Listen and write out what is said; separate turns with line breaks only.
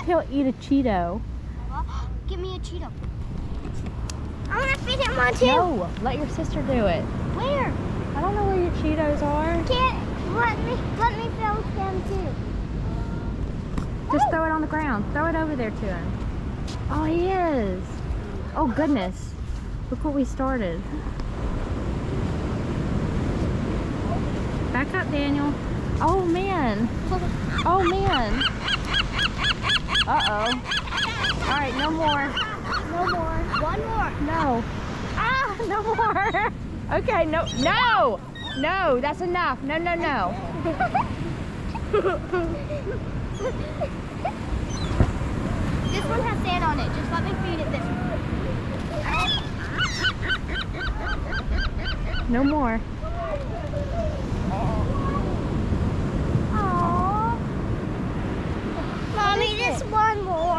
if he'll eat a Cheeto.
Give me a Cheeto. I want to feed him one too.
No, let your sister do it.
Where?
I don't know where your Cheetos are.
Can't let me fill them too.
Just throw it on the ground. Throw it over there to him. Oh, he is. Oh, goodness. Look what we started. Back up, Daniel. Oh, man. Oh, man. Uh-oh. All right, no more.
No more. One more.
No. Ah, no more. Okay, no. No! No, that's enough. No, no, no.
This one has sand on it. Just let me feed it this one.
No more.
Aww. Mommy, just one more.